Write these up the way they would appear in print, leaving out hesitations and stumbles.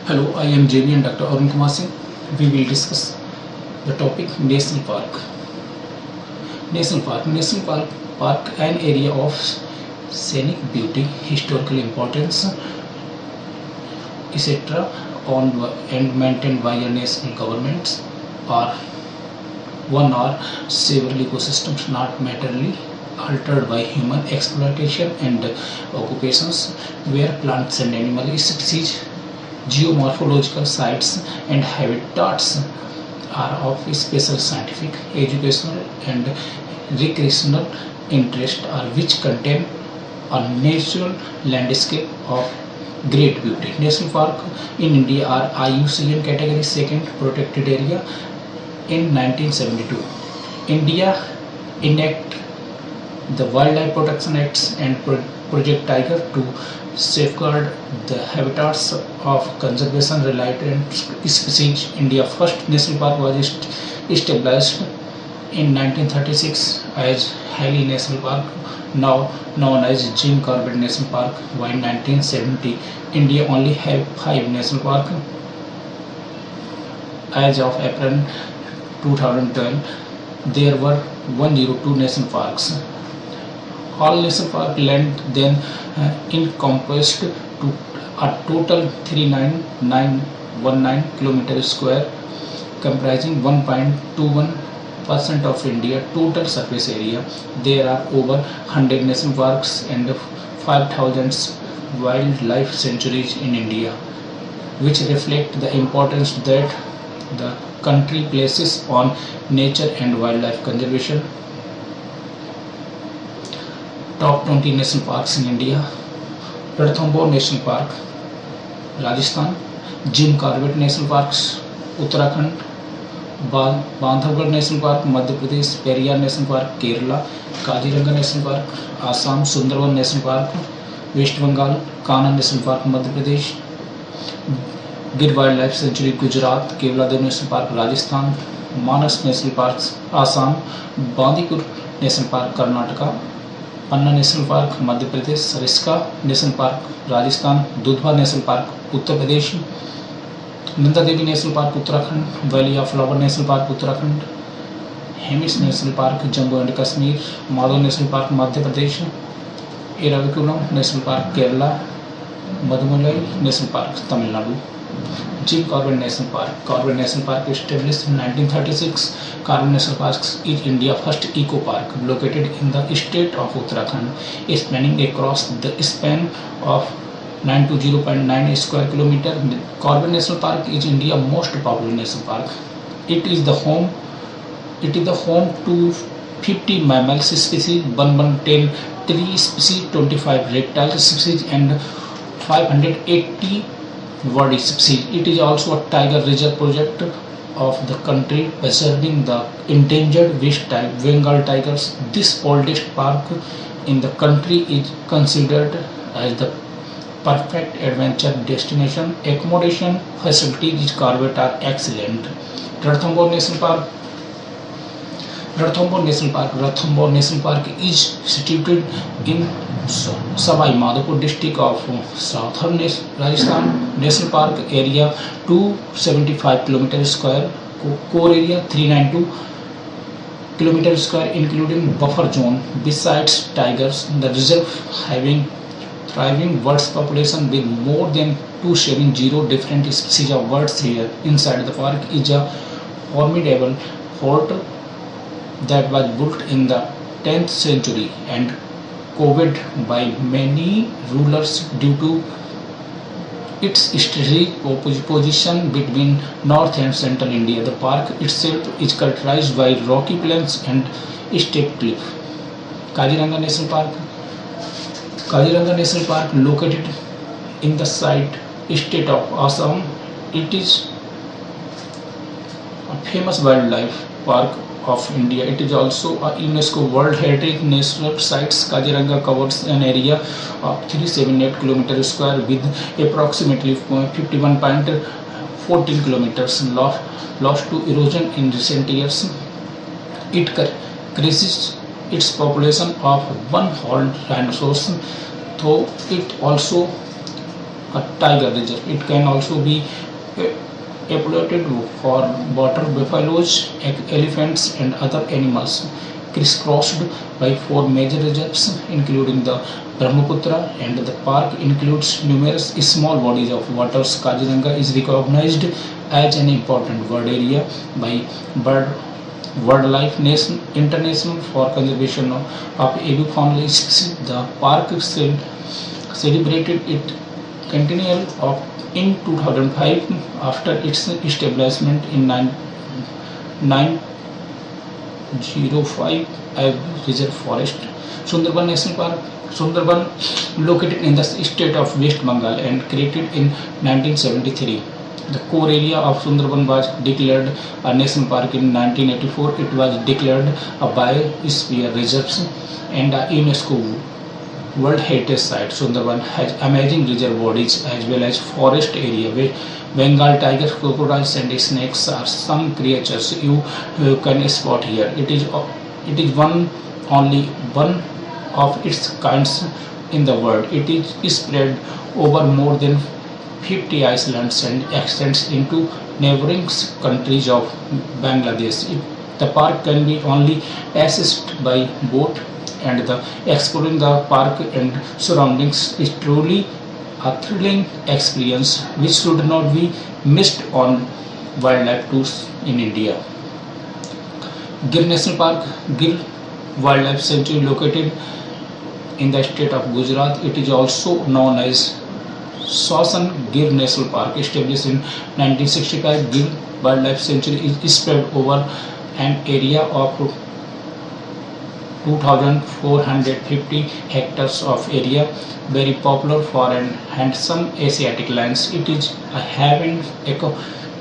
Hello, I am JB and Dr. Arun Kumar Singh. We will discuss the topic National Park. National Park, an area of scenic beauty, historical importance, etc., owned and maintained by a national governments, are one or several ecosystems not materially altered by human exploitation and occupations, where plants and animal species, geomorphological sites, and habitats are of special scientific, educational, and recreational interest, or which contain a natural landscape of great beauty. National Park in India are IUCN category second protected area in 1972. India enacted the Wildlife Protection Acts and Project Tiger to safeguard the habitats of conservation related species. India's first national park was established in 1936 as Haley National Park, now known as Jim Corbett National Park. By 1970, India only had 5 national parks. As of April 2012, there were 102 national parks. All national park land then encompassed to a total 39919 km square, comprising 1.21% of India total surface area. There are over 100 national parks and 5,000 wildlife sanctuaries in India, which reflect the importance that the country places on nature and wildlife conservation. Top 20 national parks in India: Ranthambore National Park, Rajasthan; Jim Corbett National Parks, Uttarakhand; Bandhavgarh National Park, Madhya Pradesh; Periyar National Park, Kerala; Kaziranga National Park, Assam; Sundarban National Park, West Bengal; Kanha National Park, Madhya Pradesh; Gir Wildlife Sanctuary, Gujarat; Kevladev National Park, Rajasthan; Manas National Parks, Assam; Bandipur National Park, Karnataka; Panna National Park Madhya Pradesh; Sariska National Park, Rajasthan; Dudhwa National Park, Uttar Pradesh; Nanda Devi National Park, Uttarakhand; Valley of Flower National Park, Uttarakhand; Hemis National Park, Jammu and Kashmir; Madhav National Park, Madhya Pradesh; Eravikulam National Park, Kerala; Mudumalai National Park, Tamil Nadu. Jim Corbett National Park. Corbett National Park established in 1936. Corbett National Park is India's first eco park, located in the state of Uttarakhand, spanning across the span of 920.9 square kilometer. Corbett National Park is India's most popular national park. It is the home to 50 mammal species, 110 tree species, 25 reptile species, and 580 bird species. It is also a tiger reserve project of the country, preserving the endangered West Bengal tigers. This oldest park in the country is considered as the perfect adventure destination. Accommodation facilities in Corbett are excellent. Ranthambore National Park. Ranthambore National Park is situated in Savai Madhopur district of southern Rajasthan. National Park area 275 km square, core area 392 km square, including buffer zone. Besides tigers, the reserve having thriving birds population with more than 270 different species of birds here. Inside the park is a formidable fort that was built in the 10th century and coveted by many rulers due to its strategic position between north and central India. The park itself is characterized by rocky plains and steep cliffs. Kaziranga National Park. Kaziranga National Park, located in the state of Assam, it is a famous wildlife park of India. It is also a UNESCO World Heritage National Sites. Kaziranga covers an area of 378 km square with approximately 51.14 kilometers lost to erosion in recent years. It increases its population of one-horned rhinoceros, though it also a tiger reserve. It can also be exploited for water buffaloes, elephants, and other animals. Crisscrossed by four major reserves, including the Brahmaputra, and the park includes numerous small bodies of water. Kaziranga is recognized as an important bird area by Bird Wildlife International for conservation of avifaunal species. The park celebrated its centennial in 2005 after its establishment in 905 as reserve forest. Sundarban National Park. Sundarban, located in the state of West Bengal and created in 1973. The core area of Sundarban was declared a national park in 1984. It was declared a biosphere reserve and a UNESCO World Heritage Site. Sundarban has amazing reserve bodies as well as forest area where Bengal tigers, crocodiles, and snakes are some creatures you can spot here. It is only one of its kinds in the world. It is spread over more than 50 islands and extends into neighboring countries of Bangladesh. The park can be only accessed by boat, and exploring the park and surroundings is truly a thrilling experience which should not be missed on wildlife tours in India. Gir National Park. Gir Wildlife Sanctuary, located in the state of Gujarat. It is also known as Sasan Gir National Park. Established in 1965, Gir Wildlife Sanctuary is spread over an area of 2,450 hectares of area, very popular for an handsome Asiatic lions. It is a haven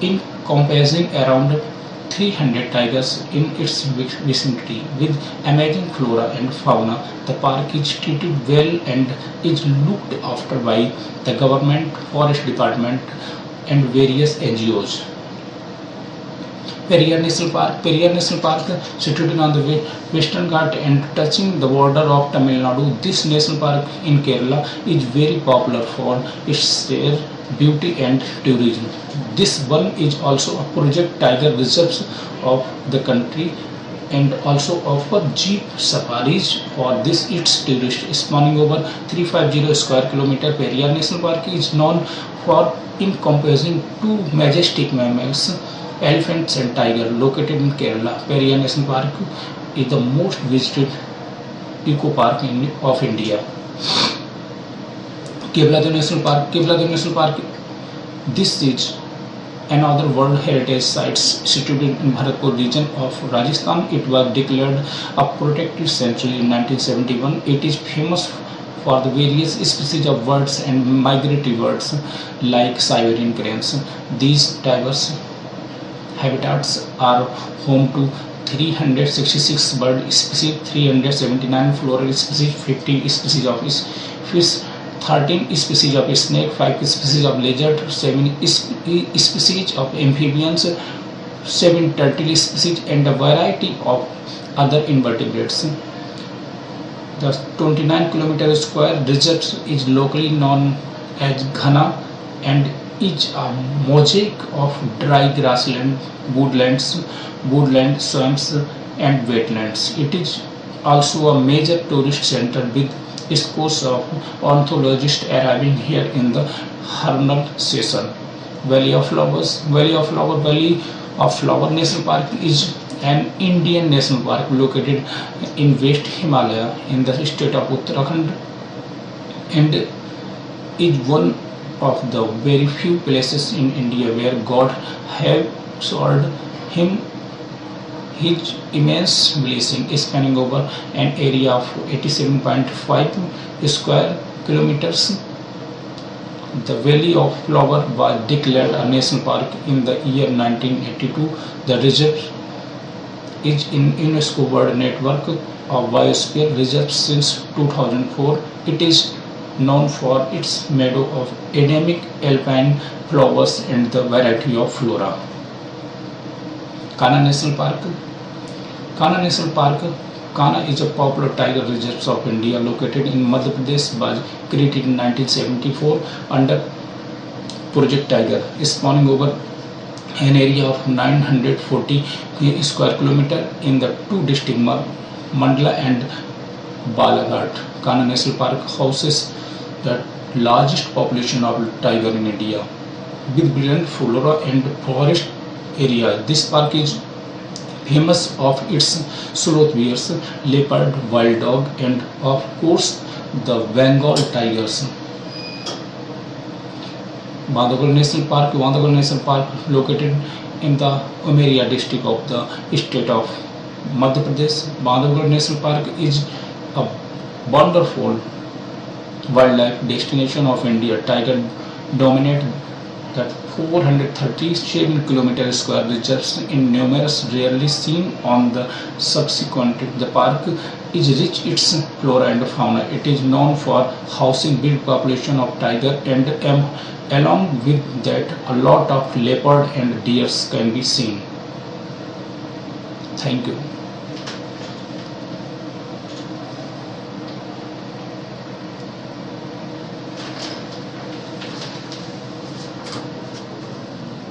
encompassing around 300 tigers in its vicinity with amazing flora and fauna. The park is treated well and is looked after by the government, forest department, and various NGOs. Periyar National Park. Periyar National Park, situated on the Western Ghat and touching the border of Tamil Nadu. This national park in Kerala is very popular for its rare beauty and tourism. This one is also a project tiger reserve of the country and also offer jeep safaris for this its tourists. Spanning over 350 square kilometer, Periyar National Park is known for encompassing two majestic mammals, elephants and tiger, located in Kerala. Periyar National Park is the most visited eco park of India. Kevaladi National Park. Kevaladi National Park. This is another World Heritage Site situated in Bharatpur region of Rajasthan. It was declared a protected sanctuary in 1971. It is famous for the various species of birds and migratory birds like Siberian cranes. These diverse habitats are home to 366 bird species, 379 floral species, 15 species of fish, 13 species of snake, 5 species of lizard, 7 species of amphibians, 7 turtle species, and a variety of other invertebrates. The 29 km square reserve is locally known as Ghana and is a mosaic of dry grassland, woodlands, swamps, and wetlands. It is also a major tourist center with scores of ornithologists arriving here in the vernal season. Valley of Flowers National Park is an Indian national park located in West Himalaya in the state of Uttarakhand and is one of the very few places in India where God have showered him his immense blessing, spanning over an area of 87.5 square kilometers. The Valley of Flower was declared a national park in the year 1982. The reserve is in UNESCO World Network of Biosphere Reserves since 2004. It is known for its meadow of endemic alpine flowers and the variety of flora. Kanha National Park. Kanha National Park. Kanha is a popular tiger reserve of India located in Madhya Pradesh, was created in 1974 under Project Tiger, spanning over an area of 940 square kilometer in the two districts Mandla and Balaghat. Kanha National Park houses the largest population of tiger in India. With brilliant flora and forest area, this park is famous of its sloth bears, leopard, wild dog, and of course the Bengal tigers. Bandhavgarh National Park located in the Umeria district of the state of Madhya Pradesh. Bandhavgarh National Park is a wonderful wildlife destination of India. Tiger dominate that 437 km square reserves in numerous rarely seen on the subsequent. The park is rich its flora and fauna. It is known for housing big population of tiger and along with that a lot of leopard and deers can be seen. Thank you.